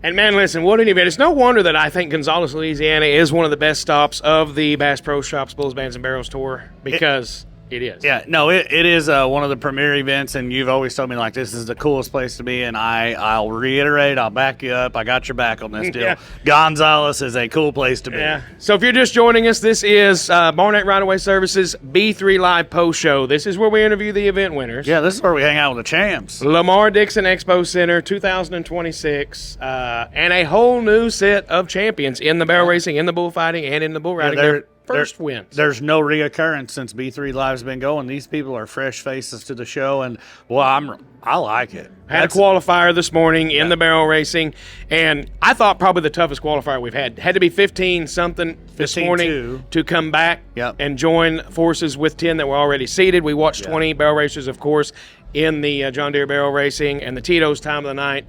And, man, listen, what an event. It's no wonder that I think Gonzales, Louisiana is one of the best stops of the Bass Pro Shops Bulls, Bands, and Barrels Tour because it is. Yeah, no, it is one of the premier events, and you've always told me, like, this is the coolest place to be, and I'll reiterate, I'll back you up. I got your back on this deal. Yeah. Gonzales is a cool place to be. Yeah. So if you're just joining us, this is Barnett Right-of-Way Services B3 Live Post Show. This is where we interview the event winners. Yeah, this is where we hang out with the champs. Lamar Dixon Expo Center 2026, and a whole new set of champions in the barrel racing, in the bullfighting, and in the bull riding. Their first wins. There's no reoccurrence since B3 Live's been going. These people are fresh faces to the show, and I like it. Had a qualifier this morning in the barrel racing, and I thought probably the toughest qualifier we've had. Had to be 15-something this morning to come back and join forces with 10 that were already seated. We watched 20 barrel racers, of course, in the John Deere barrel racing, and the Tito's time of the night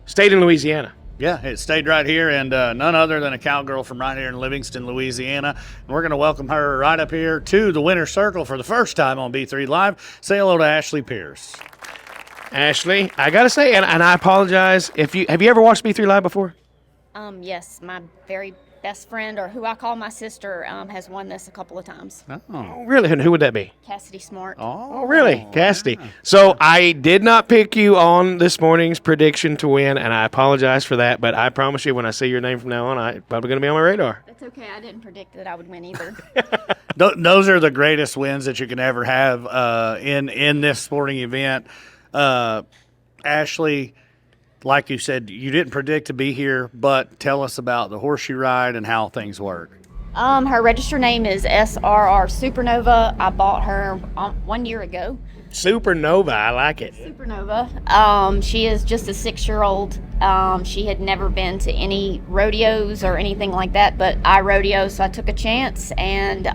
stayed in Louisiana. Yeah, it stayed right here, and none other than a cowgirl from right here in Livingston, Louisiana. And we're going to welcome her right up here to the winner's circle for the first time on B3 Live. Say hello to Ashlea Pierce. Ashlea, I got to say, and I apologize, have you ever watched B3 Live before? Yes, my very best friend, or who I call my sister, has won this a couple of times. Oh, really? And who would that be? Cassidy Smart. Oh, really? Cassidy. Yeah. So I did not pick you on this morning's prediction to win, and I apologize for that, but I promise you when I see your name from now on, it's probably going to be on my radar. That's okay. I didn't predict that I would win either. Those are the greatest wins that you can ever have in this sporting event. Ashlea, like you said, you didn't predict to be here, but tell us about the horseshoe ride and how things work. Her registered name is SRR Supernova. I bought her 1 year ago. Supernova, I like it. Supernova. She is just a 6-year-old. She had never been to any rodeos or anything like that, but I rodeo, so I took a chance, and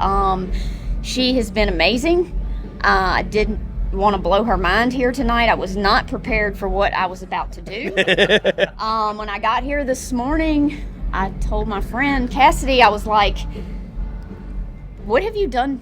she has been amazing. I didn't want to blow her mind here tonight. I was not prepared for what I was about to do. When I got here this morning, I told my friend Cassidy, I was like, what have you done?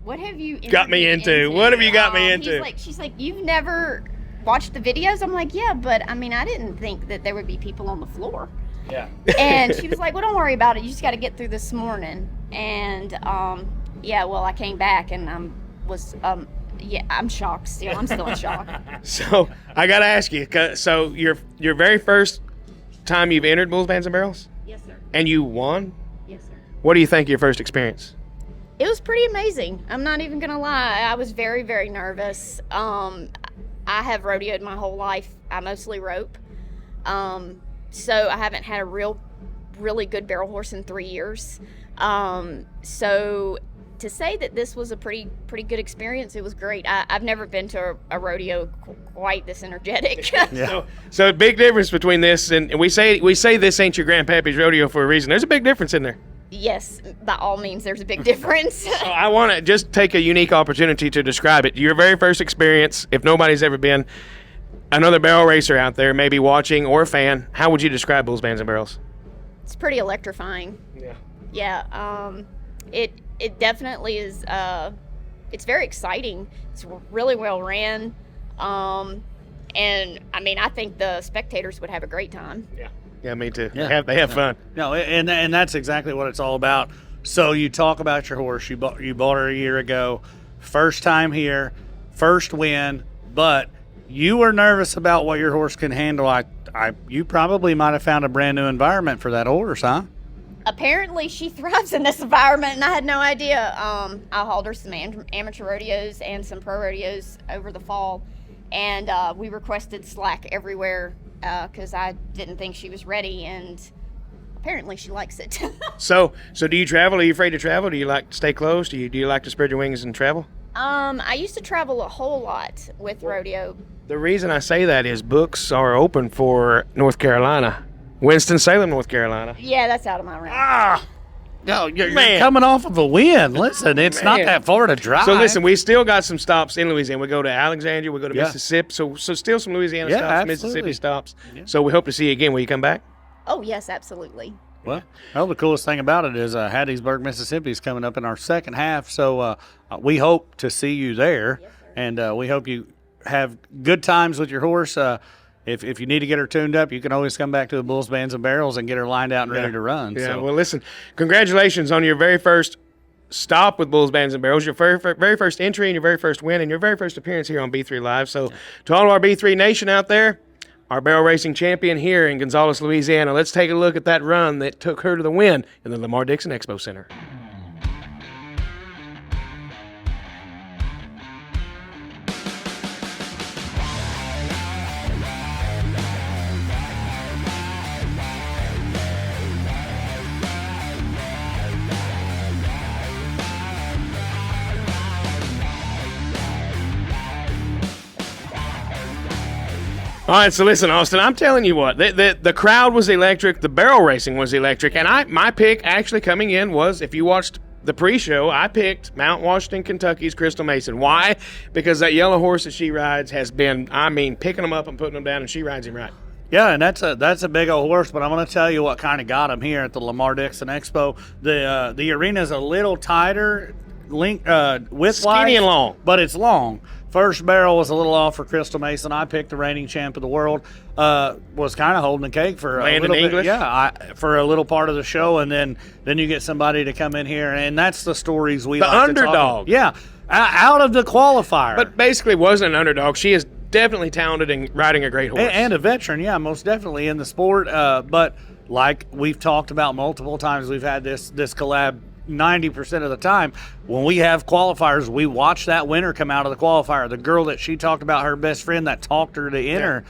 What have you got me into? What have you got me into? She's like, you've never watched the videos? I'm like, yeah, but I mean, I didn't think that there would be people on the floor. Yeah. And she was like, well, don't worry about it. You just got to get through this morning. And well, I came back and I'm shocked still. I'm still in shock. So I got to ask you, so your very first time you've entered Bulls, Bands, and Barrels? Yes, sir. And you won? Yes, sir. What do you think of your first experience? It was pretty amazing. I'm not even going to lie. I was very, very nervous. I have rodeoed my whole life. I mostly rope. So I haven't had a really good barrel horse in 3 years. So to say that this was a pretty good experience, it was great. I've never been to a rodeo quite this energetic. Yeah. So big difference between this and we say this ain't your grandpappy's rodeo for a reason. There's a big difference in there. Yes, by all means, there's a big difference. So I want to just take a unique opportunity to describe it. Your very first experience, if nobody's ever been, another barrel racer out there, maybe watching or a fan, how would you describe Bulls, Bands, and Barrels? It's pretty electrifying. Yeah. Yeah. It definitely is. It's very exciting. It's really well ran. And I mean, I think the spectators would have a great time. Yeah. Yeah, me too. Yeah. They have fun. No, and that's exactly what it's all about. So you talk about your horse. You bought her a year ago. First time here, first win, but you were nervous about what your horse can handle. You probably might have found a brand new environment for that horse, huh? Apparently she thrives in this environment, and I had no idea. I hauled her some amateur rodeos and some pro rodeos over the fall, and we requested slack everywhere because I didn't think she was ready, and apparently she likes it. So do you travel? Are you afraid to travel? Do you like to stay close? Do you like to spread your wings and travel? I used to travel a whole lot with rodeo. The reason I say that is books are open for North Carolina. Winston-Salem, North Carolina. Yeah, that's out of my realm. No, you're coming off of a win. Listen, it's not that far to drive. So listen, we still got some stops in Louisiana. We go to Alexandria, we go to Mississippi. So still some Louisiana stops, absolutely. Mississippi stops. Yeah. So we hope to see you again. Will you come back? Oh, yes, absolutely. Well, the coolest thing about it is Hattiesburg, Mississippi is coming up in our second half. So we hope to see you there. Yes, sir. And we hope you have good times with your horse. if you need to get her tuned up, you can always come back to the Bulls, Bands, and Barrels and get her lined out and ready to run. Yeah, so. well, listen, congratulations on your very first stop with Bulls, Bands, and Barrels, your very first entry and your very first win and your very first appearance here on B3 Live. So to all of our B3 Nation out there, our barrel racing champion here in Gonzales, Louisiana, let's take a look at that run that took her to the win in the Lamar Dixon Expo Center. All right, so listen, Austin, I'm telling you what, the crowd was electric, the barrel racing was electric, and my pick actually coming in was, if you watched the pre-show, I picked Mount Washington, Kentucky's Crystal Mason. Why? Because that yellow horse that she rides has been, picking them up and putting them down, and she rides him right. Yeah, and that's a big old horse, but I'm going to tell you what kind of got him here at the Lamar Dixon Expo. The arena's a little tighter, width-wise. Skinny and long. But it's long. First barrel was a little off for Crystal Mason. I picked the reigning champ of the world. Was kind of holding the cake for a little bit. English? Yeah, for a little part of the show, and then you get somebody to come in here, and that's the stories we the like underdog. to talk about. Yeah, out of the qualifier. But basically wasn't an underdog. She is definitely talented in riding a great horse. And a veteran, yeah, most definitely in the sport. But like we've talked about multiple times, we've had this collab 90% of the time. When we have qualifiers, we watch that winner come out of the qualifier. The girl that she talked about, her best friend that talked her to enter,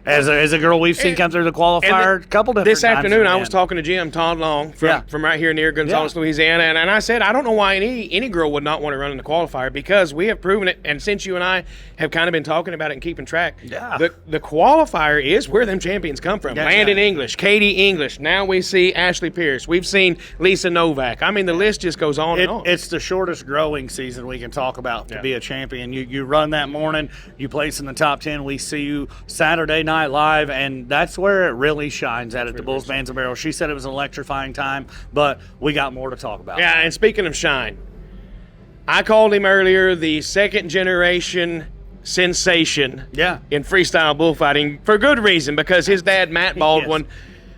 as a girl we've seen come through the qualifier a couple different times. This afternoon, I was talking to Jim Todd Long from right here near Gonzales, Louisiana, and I said, I don't know why any girl would not want to run in the qualifier, because we have proven it, and since you and I have kind of been talking about it and keeping track, the qualifier is where them champions come from. Landon English, Katie English, now we see Ashlea Pierce, we've seen Lisa Novak. I mean, the list just goes on and on. It's the shortest growing season we can talk about to be a champion. You run that morning, you place in the top 10, we see you Saturday night live, and that's where it really shines at the Bulls, Bands, and Barrels. She said it was an electrifying time, but we got more to talk about. Yeah, and speaking of shine, I called him earlier the second generation sensation in freestyle bullfighting for good reason, because his dad, Matt Baldwin,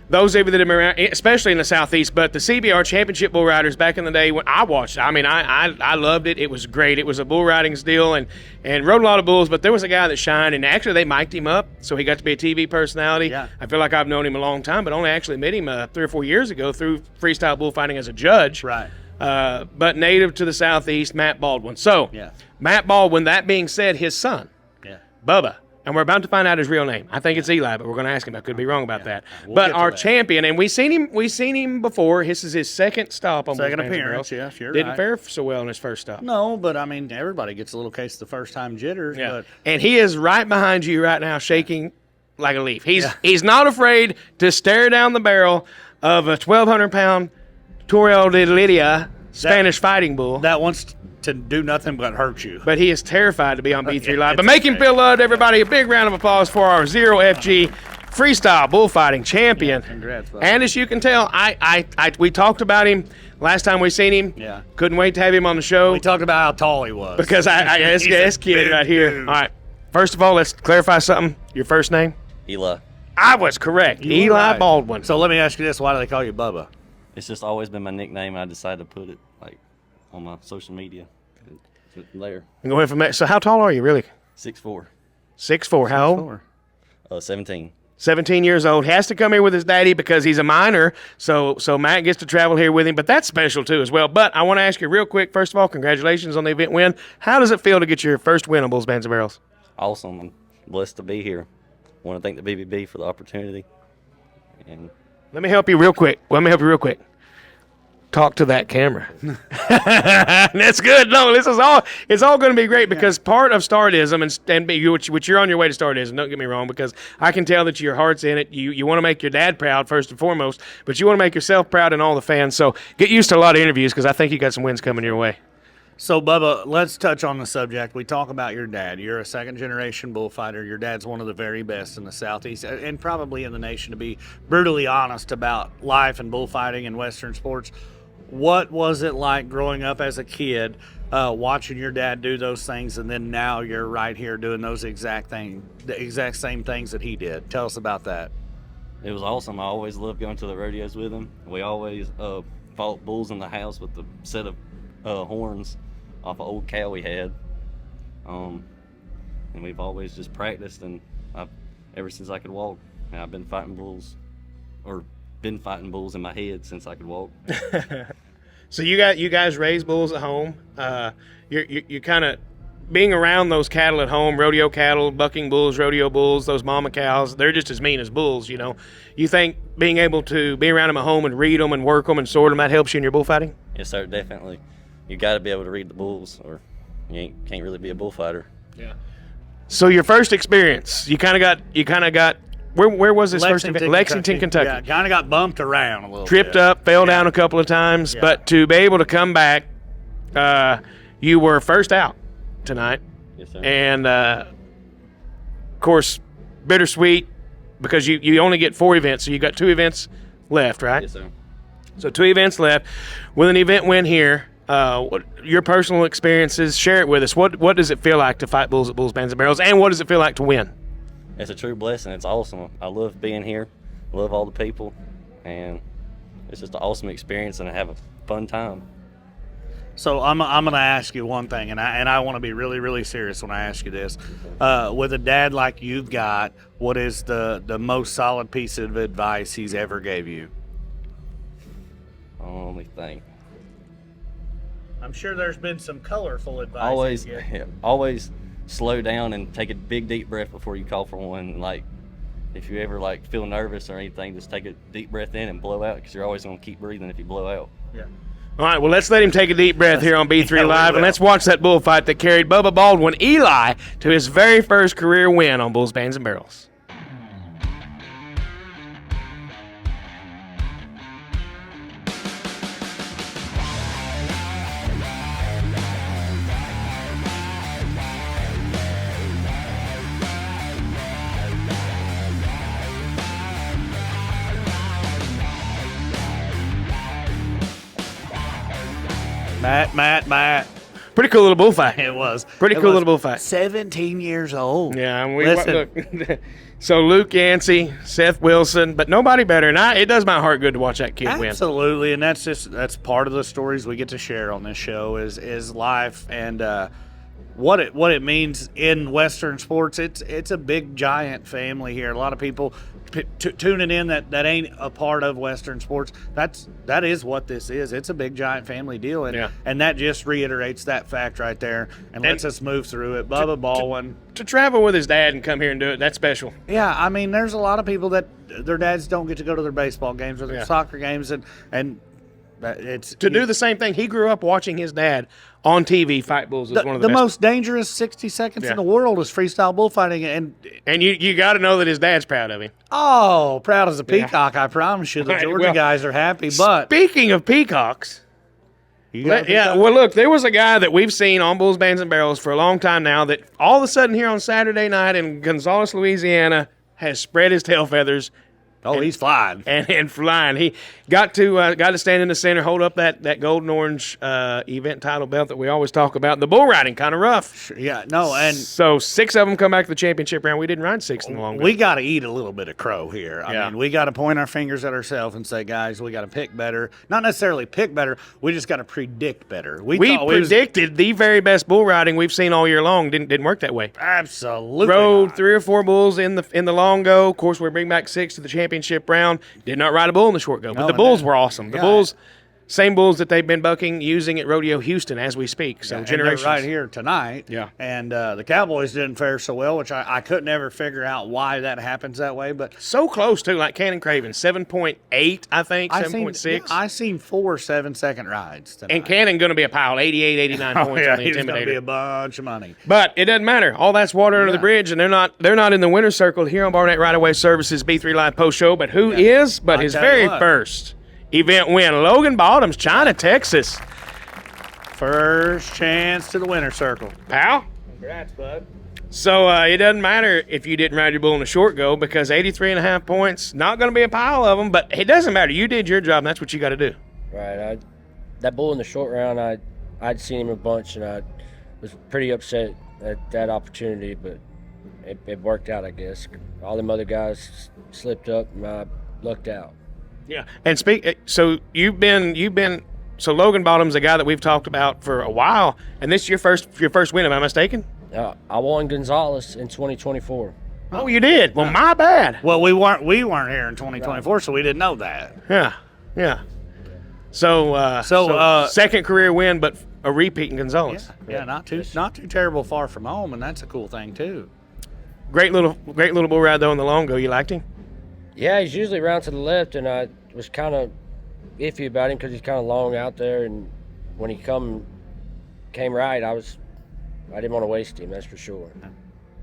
those of you that have been around, especially in the Southeast, but the CBR Championship Bull Riders back in the day, when I watched it, I loved it. It was great. It was a bull riding deal, and rode a lot of bulls, but there was a guy that shined, and actually they mic'd him up, so he got to be a TV personality. Yeah. I feel like I've known him a long time, but only actually met him 3 or 4 years ago through freestyle bullfighting as a judge. Right. But native to the Southeast, Matt Baldwin. So, Matt Baldwin, that being said, his son, Bubba, and we're about to find out his real name. I think it's Eli, but we're going to ask him. I could be wrong about that. But our champion, and we've seen him before. This is his second stop on second appearance. Yeah, sure. Didn't fare so well in his first stop. No, but everybody gets a little case of the first time jitters. Yeah. But and he is right behind you right now, shaking like a leaf. He's not afraid to stare down the barrel of a 1,200-pound Toro de Lidia Spanish fighting bull that wants to do nothing but hurt you. But he is terrified to be on B3 Live. But make him feel loved, everybody. A big round of applause for our 0FG freestyle bullfighting champion. Congrats, buddy. And as you can tell, we talked about him last time we seen him. Yeah. Couldn't wait to have him on the show. We talked about how tall he was. Because this kid right here. Dude. All right. First of all, let's clarify something. Your first name? Eli. I was correct. Eli Baldwin. So let me ask you this. Why do they call you Bubba? It's just always been my nickname. I decided to put it on my social media. There. Go ahead from that. So how tall are you, really? 6'4". 6'4". How old? 17. 17 years old. Has to come here with his daddy because he's a minor. So Matt gets to travel here with him, but that's special too as well. But I want to ask you real quick, first of all, congratulations on the event win. How does it feel to get your first win on Bulls, Bands, and Barrels? Awesome. I'm blessed to be here. Want to thank the BBB for the opportunity. And Let me help you real quick. Talk to that camera. That's good. No, it's all going to be great because part of Stardism which you're on your way to Stardism, don't get me wrong, because I can tell that your heart's in it. You want to make your dad proud first and foremost, but you want to make yourself proud and all the fans. So get used to a lot of interviews because I think you got some wins coming your way. So, Bubba, let's touch on the subject. We talk about your dad. You're a second-generation bullfighter. Your dad's one of the very best in the Southeast and probably in the nation, to be brutally honest about life and bullfighting and Western sports. what was it like growing up as a kid, watching your dad do those things, and then now you're right here doing those the exact same things that he did? Tell us about that. It was awesome. I always loved going to the rodeos with him. We always fought bulls in the house with the set of horns off an old cow we had. And we've always just practiced, and ever since I could walk, I've been fighting bulls in my head since I could walk. So you guys raise bulls at home. You're kind of being around those cattle at home, rodeo cattle, bucking bulls, rodeo bulls, those mama cows. They're just as mean as bulls, you know. You think being able to be around them at home and read them and work them and sort them, that helps you in your bullfighting? Yes, sir, definitely. You got to be able to read the bulls, or you can't really be a bullfighter. Yeah. So your first experience, you kind of got. Where was this first event? Lexington, Kentucky. Yeah, kind of got bumped around a little Tripped bit. up, fell down a couple of times, but to be able to come back, you were first out tonight. Yes, sir. And, of course, bittersweet because you only get 4 events, so you got 2 events left, right? Yes, sir. So 2 events left. With an event win here, what your personal experiences, share it with us. What does it feel like to fight bulls at Bulls, Bands, and Barrels, and what does it feel like to win? It's a true blessing. It's awesome. I love being here. I love all the people, and it's just an awesome experience, and I have a fun time. So I'm going to ask you one thing, and I want to be really, really serious when I ask you this. With a dad like you've got, what is the most solid piece of advice he's ever gave you? Let me think. I'm sure there's been some colorful advice. Always slow down and take a big deep breath before you call for one. Like, if you ever feel nervous or anything, just take a deep breath in and blow out, because you're always going to keep breathing if you blow out. Yeah. All right, well, let's let him take a deep breath here on B3 Live, and let's watch that bullfight that carried Bubba Baldwin, Eli, to his very first career win on Bulls, Bands, and Barrels. Matt. Pretty cool little bullfight. It was. Pretty cool little bullfight. 17 years old. Yeah, and Listen. look. So Luke Yancey, Seth Wilson, but nobody better. And it does my heart good to watch that kid win. Absolutely, and that's part of the stories we get to share on this show is life and what it means in Western sports. It's a big giant family here. A lot of people tuning in that ain't a part of Western sports. That is what this is. It's a big giant family deal, and that just reiterates that fact right there and lets us move through it. Bubba Baldwin to travel with his dad and come here and do it, that's special. Yeah, I mean, there's a lot of people that their dads don't get to go to their baseball games or their soccer games, and it's do the same thing. He grew up watching his dad on TV fight bulls. One of the best. Most dangerous 60 seconds in the world is freestyle bullfighting, and you got to know that his dad's proud of him. Oh, proud as a peacock! I promise you, the Georgia guys are happy. But speaking of peacocks, well, look, there was a guy that we've seen on Bulls, Bands, and Barrels for a long time now that all of a sudden here on Saturday night in Gonzales, Louisiana, has spread his tail feathers. He's flying. And flying. He got to stand in the center, hold up that gold and orange event title belt that we always talk about. The bull riding, kind of rough. Yeah, no, and so 6 of them come back to the championship round. We didn't ride 6 in the long run. We got to eat a little bit of crow here. I mean, we got to point our fingers at ourselves and say, guys, we got to pick better. Not necessarily pick better. We just got to predict better. We predicted the very best bull riding we've seen all year long. Didn't work that way. Absolutely. Rode not. 3 or 4 bulls in the long go. Of course, we bring back 6 to the championship round. Did not ride a bull in the short go, but the bulls were awesome. The bulls, same bulls that they've been bucking, using at Rodeo Houston as we speak. So generations right here tonight. Yeah, and the Cowboys didn't fare so well, which I couldn't ever figure out why that happens that way. But so close too, like Cannon Craven, 7.8, I think, 7.6. I seen 4 7-second rides tonight. And Cannon going to be a pile, 88, 89 points on the Intimidator. He's going to be a bunch of money. But it doesn't matter. All that's water under the bridge, and they're not in the winner's circle here on Barnett Right Away Services B3 Live Post Show. But who is? But his very first event win, Logan Bottoms, China, Texas. First chance to the winner's circle. Pal. Congrats, bud. So it doesn't matter if you didn't ride your bull in the short go, because 83.5 points, not going to be a pile of them, but it doesn't matter. You did your job, and that's what you got to do. Right. that bull in the short round, I'd seen him a bunch, and I was pretty upset at that opportunity, but it worked out, I guess. All them other guys slipped up, and I lucked out. Yeah, and so you've been. So Logan Bottom's a guy that we've talked about for a while, and this is your first win. Am I mistaken? I won Gonzales in 2024. Oh, you did? Well, my bad. Well, we weren't here in 2024, so we didn't know that. Yeah. So second career win, but a repeat in Gonzales. Yeah, not too terrible far from home, and that's a cool thing too. Great little bull ride though in the long go. You liked him? Yeah, he's usually around to the left, and I was kind of iffy about him because he's kind of long out there, and when he came right, I didn't want to waste him. That's for sure.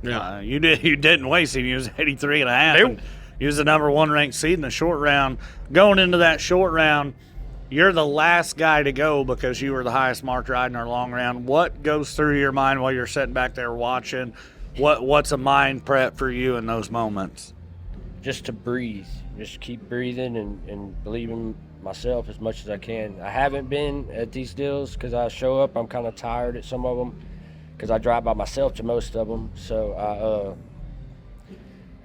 Yeah, you didn't waste him. He was 83 and a half. And he was the number 1 ranked seed in the short round. Going into that short round, you're the last guy to go because you were the highest marked ride in our long round. What goes through your mind while you're sitting back there watching? What's a mind prep for you in those moments? Just to breathe. Just keep breathing and believe in myself as much as I can. I haven't been at these deals because I show up, I'm kind of tired at some of them because I drive by myself to most of them. So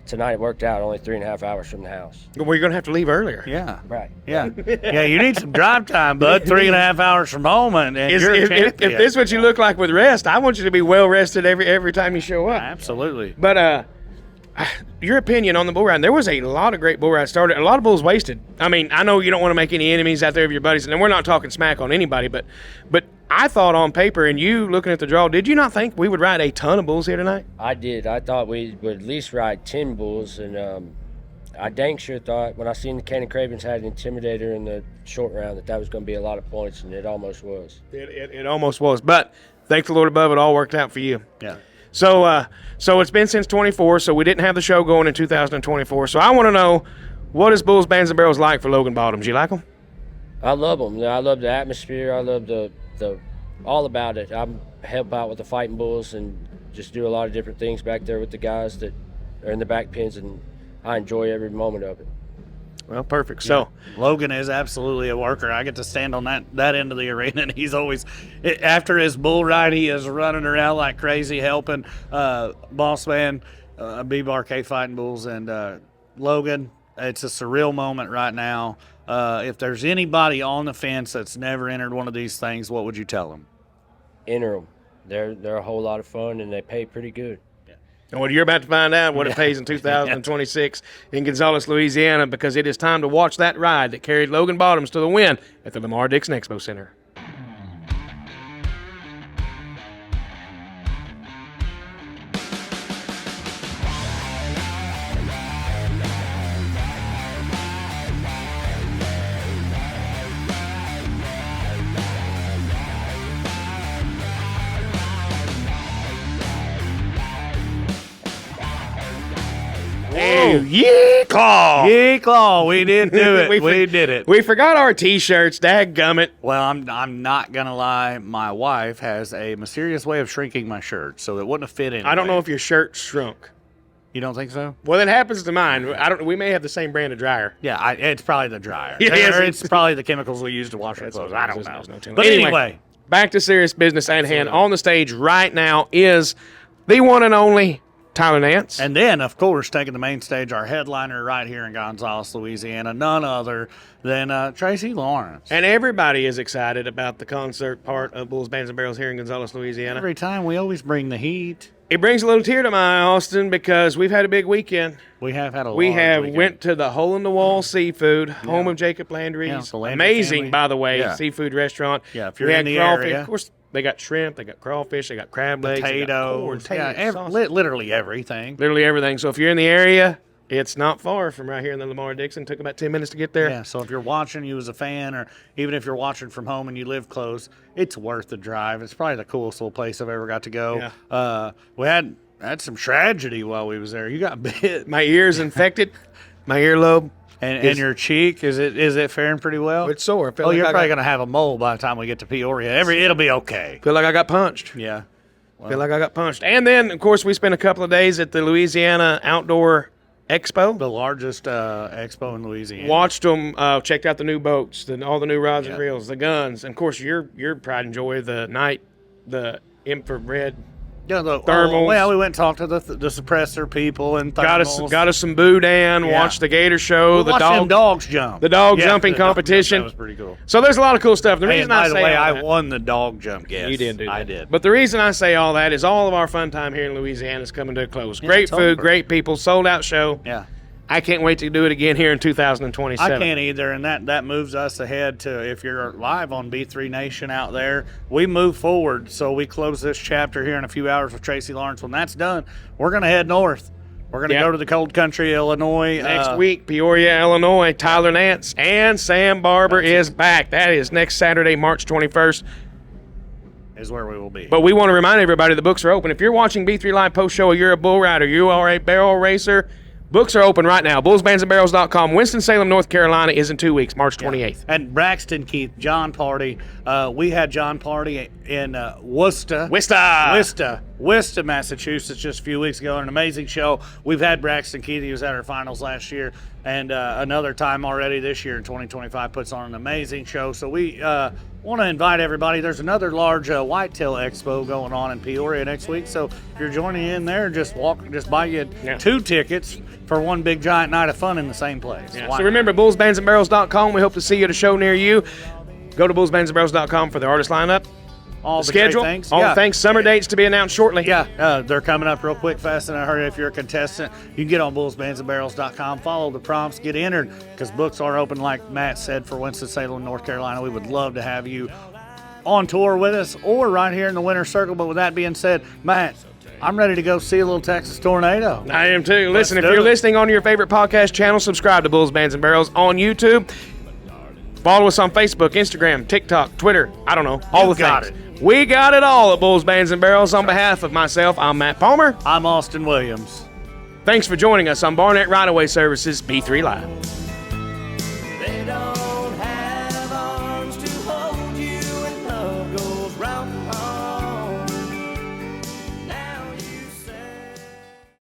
tonight it worked out, only 3.5 hours from the house. Well, you're going to have to leave earlier. Yeah. Right. Yeah. Yeah, you need some drive time, bud. 3.5 hours from home, and you're a champion. If this is what you look like with rest, I want you to be well rested every time you show up. Absolutely. But your opinion on the bull ride? There was a lot of great bull rides started. A lot of bulls wasted. I mean, I know you don't want to make any enemies out there of your buddies, and we're not talking smack on anybody, but I thought on paper, and you looking at the draw, did you not think we would ride a ton of bulls here tonight? I did. I thought we would at least ride 10 bulls, and I dang sure thought when I seen the Cannon Cravens had an Intimidator in the short round that was going to be a lot of points, and it almost was. It almost was, but thank the Lord above, it all worked out for you. Yeah. So it's been since 24, so we didn't have the show going in 2024. So I want to know, what is Bulls, Bands, and Barrels like for Logan Bottoms? You like them? I love them. I love the atmosphere. I love the all about it. I help out with the fighting bulls and just do a lot of different things back there with the guys that are in the back pins, and I enjoy every moment of it. Well, perfect. So Logan is absolutely a worker. I get to stand on that end of the arena, and he's always, after his bull ride, he is running around like crazy helping Boss Man, BBRK Fighting Bulls, and Logan. It's a surreal moment right now. If there's anybody on the fence that's never entered one of these things, what would you tell them? Enter them. They're a whole lot of fun, and they pay pretty good. And what you're about to find out what it pays in 2026 in Gonzales, Louisiana, because it is time to watch that ride that carried Logan Bottoms to the win at the Lamar Dixon Expo Center. Yee-claw! Yee-claw! We did do it. we did it. We forgot our T-shirts. Dadgummit. Well, I'm not gonna lie. My wife has a mysterious way of shrinking my shirt, so it wouldn't have fit in. I don't know if your shirt shrunk. You don't think so? Well, it happens to mine. We may have the same brand of dryer. Yeah, it's probably the dryer. Yes, it's probably the chemicals we use to wash our clothes. I don't know. But anyway, back to serious business at hand. On the stage right now is the one and only Tyler Nance. And then, of course, taking the main stage, our headliner right here in Gonzales, Louisiana, none other than Tracy Lawrence. And everybody is excited about the concert part of Bulls, Bands, and Barrels here in Gonzales, Louisiana. Every time we always bring the heat. It brings a little tear to my eye, Austin, because we've had a big weekend. We have had a We large have weekend. went to the Hole in the Wall Seafood, home of Jacob Landry's. the Landry amazing, family. by the way, seafood restaurant. Yeah, if you're we in had the crawfish. area. Of course, they got shrimp, they got crawfish, they got crab legs, they got corn, potatoes, sausage. literally everything. Literally everything. So if you're in the area, it's not far from right here in the Lamar Dixon. Took about 10 minutes to get there. Yeah, so if you're watching, you as a fan, or even if you're watching from home and you live close, it's worth the drive. It's probably the coolest little place I've ever got to go. Yeah. We had some tragedy while we was there. You got bit. My ear's infected, my earlobe. And your cheek, is it faring pretty well? It's sore. You're probably going to have a mole by the time we get to Peoria. It'll be okay. Feel like I got punched. Yeah. Feel like I got punched. And then, of course, we spent a couple of days at the Louisiana Outdoor Expo. The largest expo in Louisiana. Watched them. Checked out the new boats, all the new rods and reels, the guns, and of course your pride and joy, the infrared. Yeah, the thermals. Well, we went and talked to the suppressor people and thermals. Got us some boudin. Watched the gator show. Watched them dogs jump. The dog jumping competition. That was pretty cool. So there's a lot of cool stuff. The Hey, reason and by I the say way, all I that, won the dog jump. Yes, you did do that. I did. But the reason I say all that is all of our fun time here in Louisiana is coming to a close. Great food, great people, sold out show. Yeah. I can't wait to do it again here in 2027. I can't either, and that moves us ahead to, if you're live on B3 Nation out there, we move forward. So we close this chapter here in a few hours with Tracy Lawrence. When that's done, we're going to head north. We're going to go to the cold country, Illinois. Next week, Peoria, Illinois, Tyler Nance and Sam Barber is back. That is next Saturday, March 21st. Is where we will be. But we want to remind everybody the books are open. If you're watching B3 Live Post Show, you're a bull rider, you are a barrel racer, books are open right now. bullsbandsandbarrels.com. Winston-Salem, North Carolina is in 2 weeks, March 28th. And Braxton Keith, John Party. We had John Party in Worcester, Massachusetts just a few weeks ago. An amazing show. We've had Braxton Keith. He was at our finals last year. And another time already this year in 2025 puts on an amazing show. So we want to invite everybody. There's another large whitetail expo going on in Peoria next week. So if you're joining in there, just buy you 2 tickets for one big giant night of fun in the same place. Yeah. So remember, bullsbandsandbarrels.com. We hope to see you at a show near you. Go to bullsbandsandbarrels.com for the artist lineup. All the schedule, things. all the things, summer dates to be announced shortly. Yeah, they're coming up real quick, fast in a hurry. If you're a contestant, you can get on bullsbandsandbarrels.com, follow the prompts, get entered, because books are open, like Matt said, for Winston-Salem, North Carolina. We would love to have you on tour with us or right here in the Winter Circle. But with that being said, Matt, I'm ready to go see a little Texas tornado. I am too. Listen, if you're listening on your favorite podcast channel, subscribe to Bulls, Bands, and Barrels on YouTube. Follow us on Facebook, Instagram, TikTok, Twitter. I don't know. All the things. We got it all at Bulls, Bands, and Barrels. On behalf of myself, I'm Matt Palmer. I'm Austin Williams. Thanks for joining us on Barnett Right-of-Way Services B3 Live.